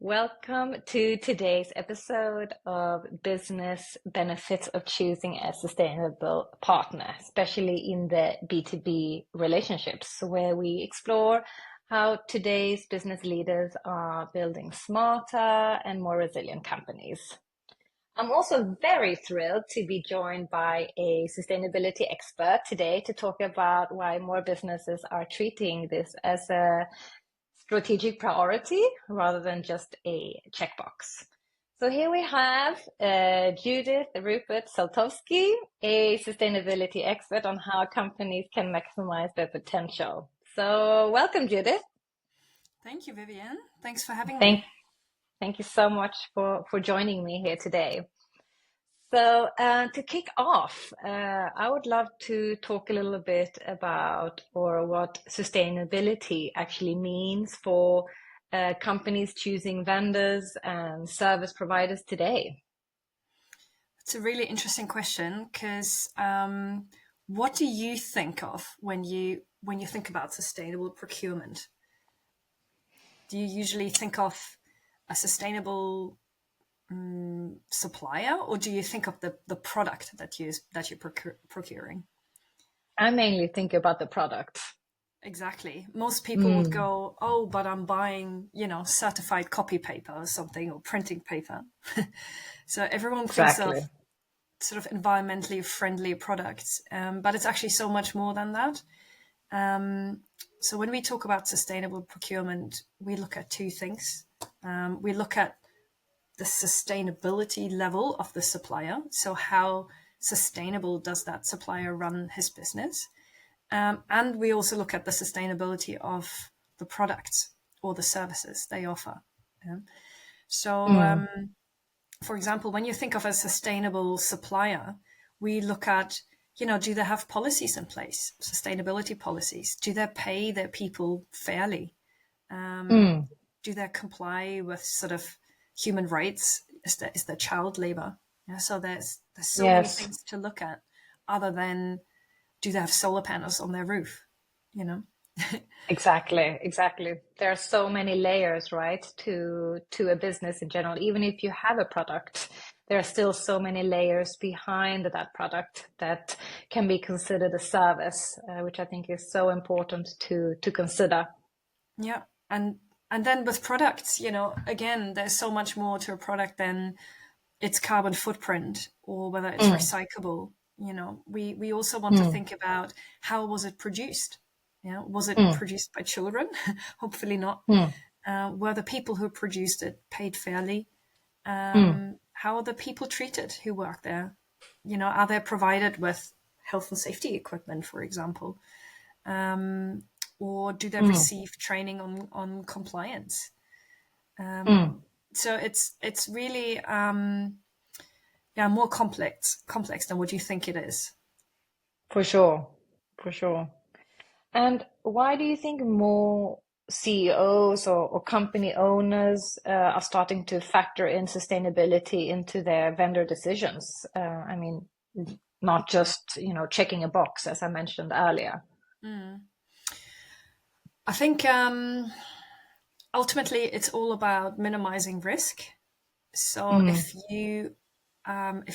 Welcome to today's episode of Business Benefits of Choosing a Sustainable Partner, especially in the B2B relationships, where we explore how today's business leaders are building smarter and more resilient companies. I'm also very thrilled to be joined by a sustainability expert today to talk about why more businesses are treating this as a strategic priority rather than just a checkbox. So here we have Judith Ruppert-Zoltowski, a sustainability expert on how companies can maximize their potential. So welcome, Judith. Thank you, Vivian. Thanks for having Thank, me. thank you so much for joining me here today. So to kick off, I would love to talk a little bit about or what sustainability actually means for companies choosing vendors and service providers today. It's a really interesting question because what do you think of when you think about sustainable procurement? Do you usually think of a sustainable supplier, or do you think of the product that you're procuring? I mainly think about the product. Exactly. Most people would go, oh, but I'm buying, certified copy paper or something, or printing paper. So everyone thinks of Exactly. sort of environmentally friendly products, but it's actually so much more than that. So when we talk about sustainable procurement, we look at two things. We look at the sustainability level of the supplier. So how sustainable does that supplier run his business? And we also look at the sustainability of the products or the services they offer. Yeah? So, for example, when you think of a sustainable supplier, we look at, do they have policies in place, sustainability policies? Do they pay their people fairly? Do they comply with sort of human rights? Is there child labor? Yeah, so there's so many Yes. things to look at other than do they have solar panels on their roof? Exactly. There are so many layers, right, to a business in general. Even if you have a product, there are still so many layers behind that product that can be considered a service, which I think is so important to consider. Yeah. And then with products, again, there's so much more to a product than its carbon footprint or whether it's recyclable. We also want to think about how was it produced? Was it produced by children? Hopefully not. Were the people who produced it paid fairly? How are the people treated who work there? Are they provided with health and safety equipment, for example? Or do they receive training on compliance? So it's really more complex than what you think it is. For sure, for sure. And why do you think more CEOs or company owners are starting to factor in sustainability into their vendor decisions? I mean, not just, checking a box, as I mentioned earlier. I think ultimately it's all about minimizing risk. So if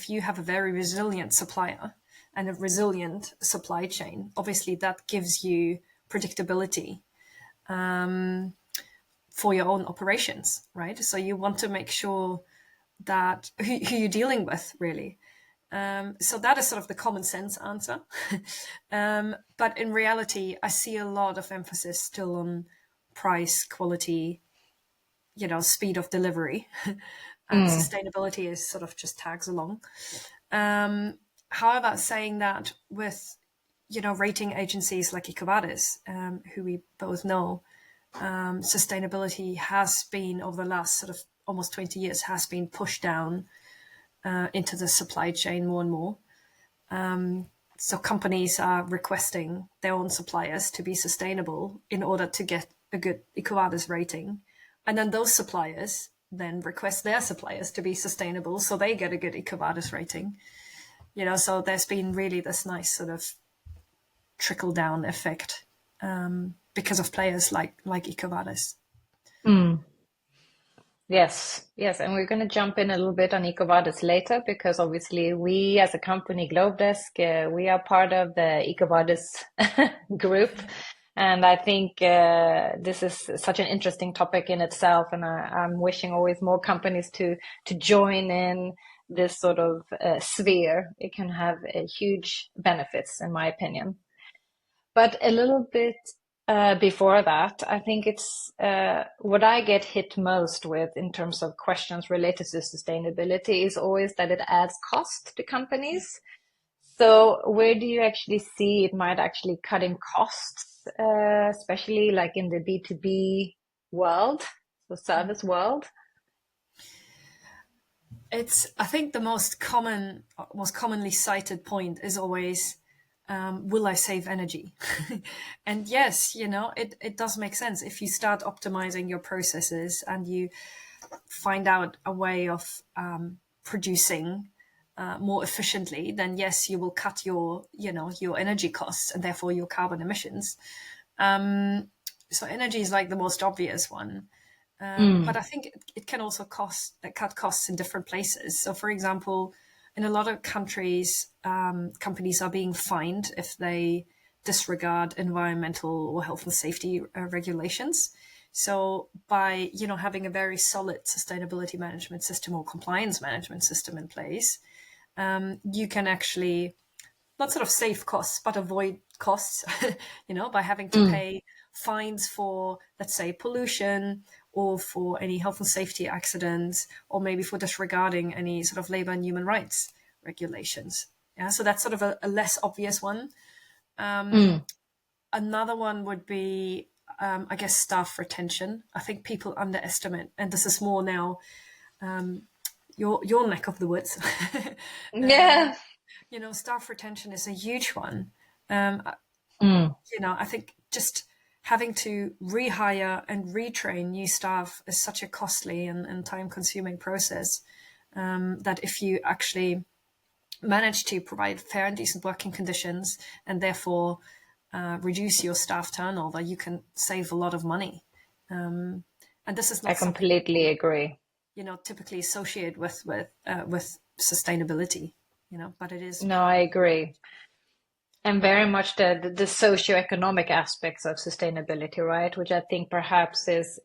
you have a very resilient supplier and a resilient supply chain, obviously that gives you predictability for your own operations, right? So you want to make sure that who you're dealing with, really. So that is sort of the common sense answer. But in reality, I see a lot of emphasis still on price, quality, speed of delivery. And sustainability is sort of just tags along. However, saying that with, rating agencies like EcoVadis, who we both know, sustainability has been over the last sort of almost 20 years has been pushed down into the supply chain more and more. So companies are requesting their own suppliers to be sustainable in order to get a good EcoVadis rating. And then those suppliers then request their suppliers to be sustainable so they get a good EcoVadis rating. So there's been really this nice sort of trickle down effect because of players like EcoVadis. Yes, yes, and we're going to jump in a little bit on EcoVadis later because obviously we as a company, GlobeDesk, we are part of the EcoVadis group. And I think this is such an interesting topic in itself, and I'm wishing always more companies to join in this sort of sphere. It can have huge benefits, in my opinion. But a little bit before that, I think it's what I get hit most with in terms of questions related to sustainability is always that it adds cost to companies. So where do you actually see it might actually cut in costs, especially like in the B2B world, the service world? It's, I think the most commonly cited point is always, will I save energy? And yes, it does make sense. If you start optimizing your processes and you find out a way of producing more efficiently, then yes, you will cut your energy costs and therefore your carbon emissions. So energy is like the most obvious one. But Mm, I think it can also cut costs in different places. So, for example, in a lot of countries, companies are being fined if they disregard environmental or health and safety regulations. So, by having a very solid sustainability management system or compliance management system in place, you can actually not sort of save costs, but avoid costs, by having to mm, pay fines for, let's say, pollution or for any health and safety accidents, or maybe for disregarding any sort of labor and human rights regulations. Yeah, so that's sort of a less obvious one. mm. Another one would be, I guess, staff retention. I think people underestimate, and this is more now your neck of the woods. um, Yeah. Staff retention is a huge one. Um, Mm. I think just having to rehire and retrain new staff is such a costly and time-consuming process, that if you actually manage to provide fair and decent working conditions and therefore reduce your staff turnover, you can save a lot of money. And this is I not something completely people, agree. typically associate with sustainability. But it is No, I agree. And very much the socioeconomic aspects of sustainability, right? Which I think perhaps is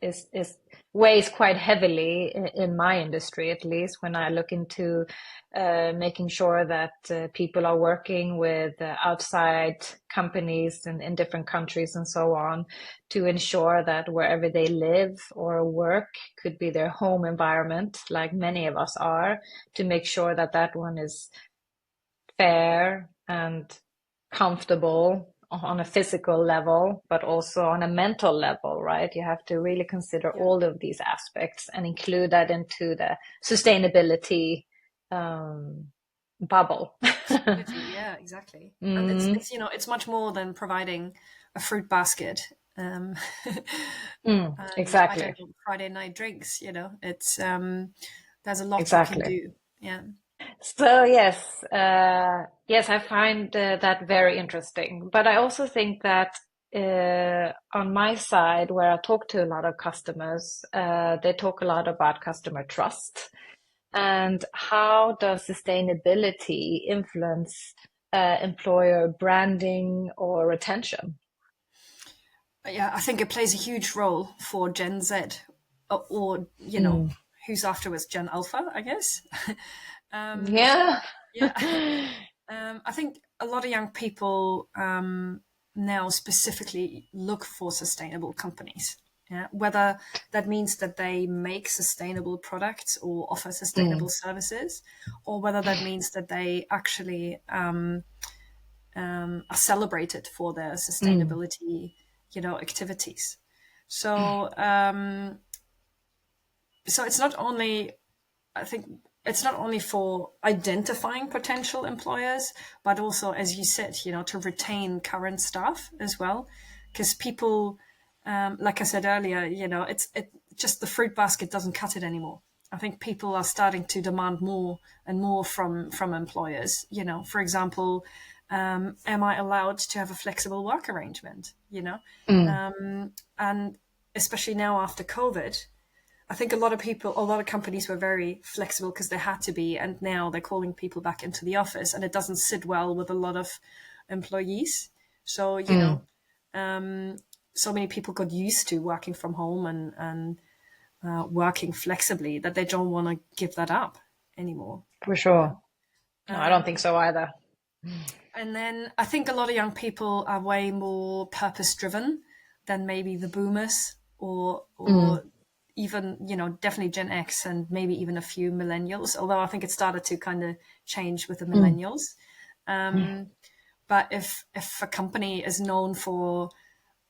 weighs quite heavily in my industry, at least when I look into making sure that people are working with outside companies in different countries and so on to ensure that wherever they live or work could be their home environment, like many of us are, to make sure that that one is fair and comfortable on a physical level, but also on a mental level, right? You have to really consider yeah. all of these aspects and include that into the sustainability um, bubble. Community, yeah, exactly. And Mm, it's much more than providing a fruit basket, um, and I don't exactly, know, Friday night drinks. It's there's a lot you can exactly. do. Yeah, So yes, yes, I find that very interesting. But I also think that on my side, where I talk to a lot of customers, they talk a lot about customer trust and how does sustainability influence employer branding or retention? yeah. I think it plays a huge role for Gen Z, or Mm. who's afterwards Gen Alpha, I guess. um, Yeah. yeah, I think a lot of young people now specifically look for sustainable companies. Yeah, whether that means that they make sustainable products or offer sustainable Mm, services, or whether that means that they actually are celebrated for their mm, sustainability, activities. So, so it's not only, I think it's not only for identifying potential employers, but also, as you said, to retain current staff as well, because people, like I said earlier, it just the fruit basket doesn't cut it anymore. I think people are starting to demand more and more from employers. For example, am I allowed to have a flexible work arrangement? mm, And especially now after COVID, I think a lot of companies were very flexible because they had to be, and now they're calling people back into the office, and it doesn't sit well with a lot of employees. So, so many people got used to working from home and working flexibly that they don't want to give that up anymore. For sure. No, I don't think so either. And then I think a lot of young people are way more purpose driven than maybe the boomers or even, definitely Gen X and maybe even a few millennials, although I think it started to kind of change with the millennials. But if a company is known for,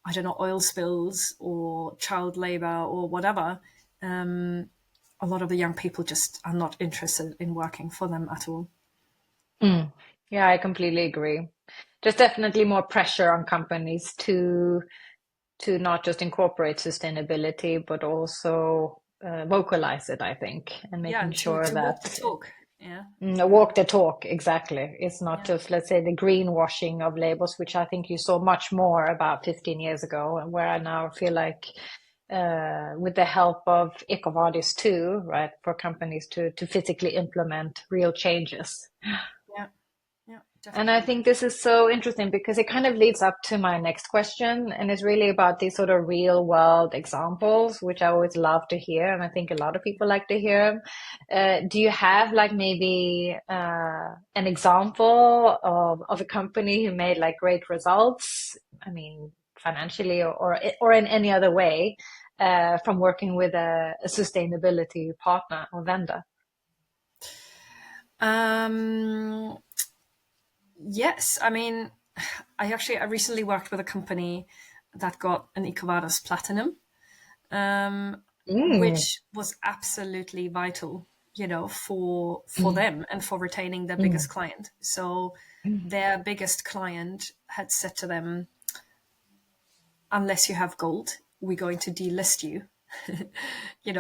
I don't know, oil spills or child labor or whatever, a lot of the young people just are not interested in working for them at all. Yeah, I completely agree. There's definitely more pressure on companies to not just incorporate sustainability, but also vocalize it, I think, and Yeah, making and sure to walk the that talk. Yeah. walk the talk, exactly. It's not Yeah. just, let's say, the greenwashing of labels, which I think you saw much more about 15 years ago, and where I now feel like with the help of EcoVadis too, right, for companies to physically implement real changes. Yeah. Yeah, And I definitely. think this is so interesting because it kind of leads up to my next question. And it's really about these sort of real world examples, which I always love to hear. And I think a lot of people like to hear. Do you have like maybe an example of a company who made like great results? I mean, financially or in any other way from working with a sustainability partner or vendor? Um, yes, I mean, I recently worked with a company that got an EcoVadis Platinum, um, Mm, which was absolutely vital, for mm, them and for retaining their mm, biggest client. So mm. their biggest client had said to them, unless you have gold, we're going to delist you.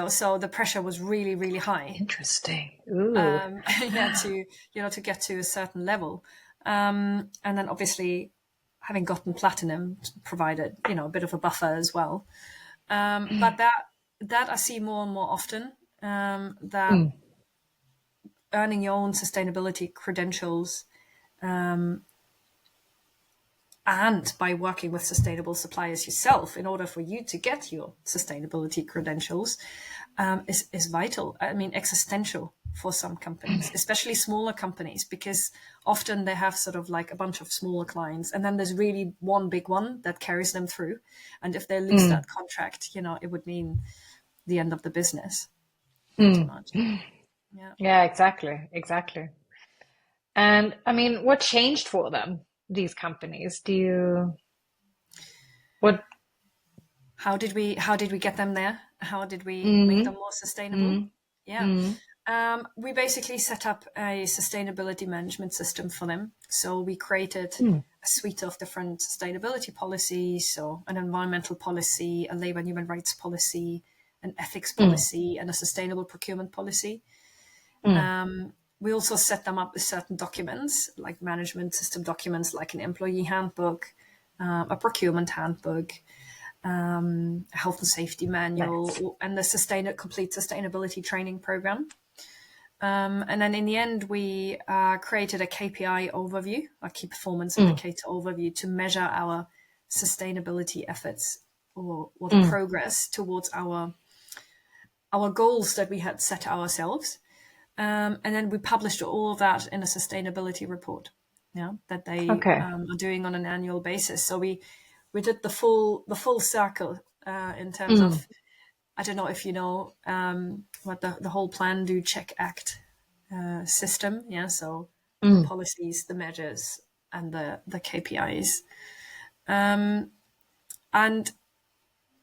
So the pressure was really, really high. Interesting. Ooh. Yeah, to get to a certain level. And then obviously having gotten platinum provided, a bit of a buffer as well. But that I see more and more often, that Mm, earning your own sustainability credentials, and by working with sustainable suppliers yourself in order for you to get your sustainability credentials, is vital. I mean, existential for some companies, especially smaller companies, because often they have sort of like a bunch of smaller clients, and then there's really one big one that carries them through. And if they lose mm, that contract, it would mean the end of the business, pretty mm. much. Yeah. Yeah, exactly, exactly. And I mean, what changed for them, these companies? What? How did we get them there? How did we make them Mm, more sustainable? mm, Yeah. mm, We basically set up a sustainability management system for them. So we created mm, a suite of different sustainability policies, so an environmental policy, a labor and human rights policy, an ethics mm, policy, and a sustainable procurement policy. mm, We also set them up with certain documents, like management system documents, like an employee handbook, a procurement handbook, a health and safety nice. manual, and the complete sustainability training program. And then in the end, we created a KPI overview, a key performance Mm, indicator overview, to measure our sustainability efforts, or the mm, progress towards our goals that we had set ourselves. And then we published all of that in a sustainability report, that they okay. are doing on an annual basis. So we did the full circle, in terms Mm, of, I don't know if you know, what the whole Plan, Do, Check, Act system. Yeah, so the mm, policies, the measures, and the KPIs. And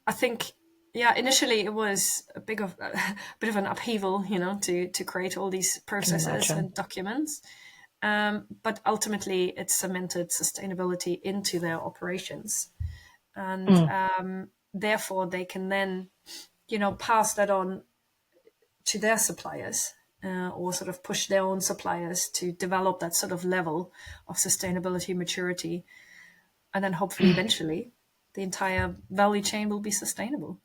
I think, yeah, initially it was a bit of an upheaval, to create all these I can processes imagine. and documents. But ultimately, it cemented sustainability into their operations, and Mm, therefore they can then, pass that on to their suppliers, or sort of push their own suppliers to develop that sort of level of sustainability maturity, and then hopefully eventually the entire value chain will be sustainable.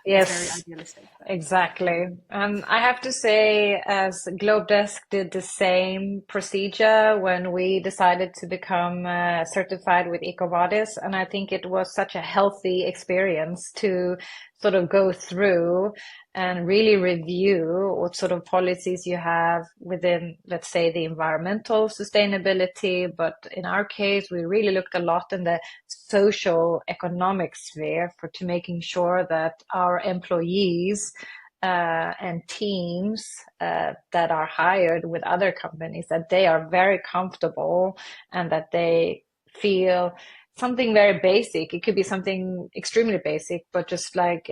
That's very Yes. idealistic, but Exactly. I have to say, as GlobeDesk did the same procedure when we decided to become certified with EcoVadis, and I think it was such a healthy experience to sort of go through and really review what sort of policies you have within, let's say, the environmental sustainability. But in our case, we really looked a lot in the social economic sphere for to making sure that our employees and teams that are hired with other companies, that they are very comfortable and that they feel something very basic. It could be something extremely basic, but just like,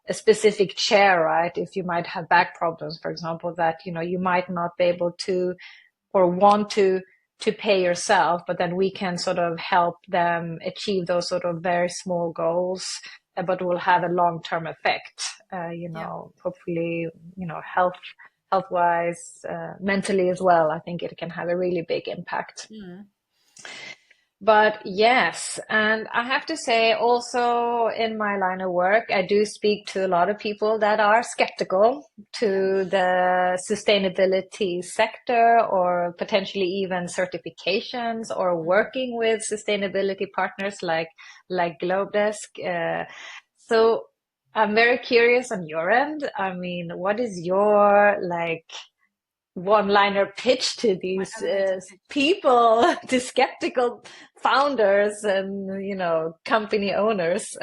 a specific chair, right? If you might have back problems, for example, that, you might not be able to or want to pay yourself, but then we can sort of help them achieve those sort of very small goals, but will have a long-term effect, yeah. hopefully, health wise, mentally as well. I think it can have a really big impact. Mm. But yes, and I have to say also in my line of work, I do speak to a lot of people that are skeptical Yeah. to the sustainability sector or potentially even certifications or Mm. working with sustainability partners like GlobeDesk. So I'm very curious on your end. I mean, what is your like one-liner pitch to My these elevator pitch. people, to skeptical founders and company owners?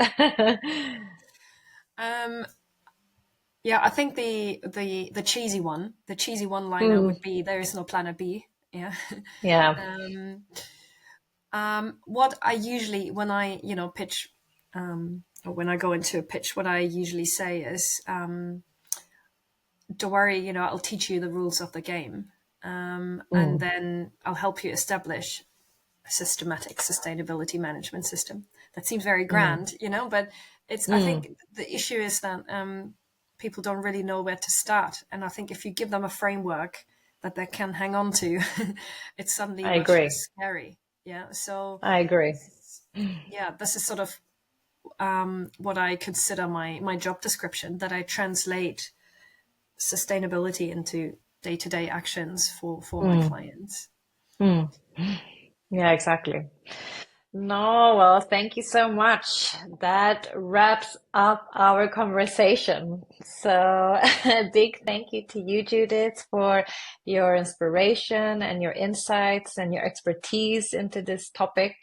Um, yeah, I think the cheesy one, the cheesy one-liner Mm, would be there is no planet B. Yeah. yeah. um, what I usually when I pitch, or when I go into a pitch, what I usually say is, don't worry, I'll teach you the rules of the game, and Mm, then I'll help you establish a systematic sustainability management system. That seems very mm, grand, but I mm. think the issue is that people don't really know where to start. And I think if you give them a framework that they can hang on to, it's suddenly I much agree. less scary. Yeah. So, I agree. this is sort of what I consider my job description, that I translate sustainability into day-to-day actions for my Mm, clients. mm. Yeah, exactly. No, well, thank you so much. That wraps up our conversation. So, a big thank you to you, Judith, for your inspiration and your insights and your expertise into this topic.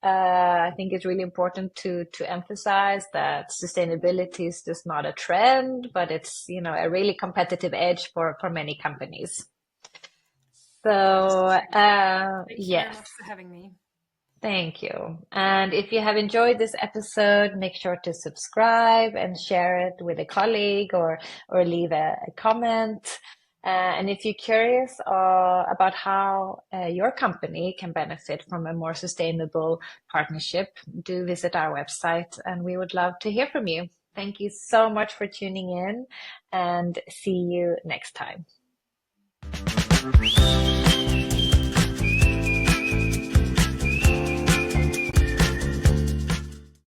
I think it's really important to emphasize that sustainability is just not a trend, but it's, a really competitive edge for many companies. So, That is true. Thank you very yes. much for having me. Thank you. And if you have enjoyed this episode, make sure to subscribe and share it with a colleague or leave a comment. And if you're curious about how your company can benefit from a more sustainable partnership, do visit our website and we would love to hear from you. Thank you so much for tuning in and see you next time.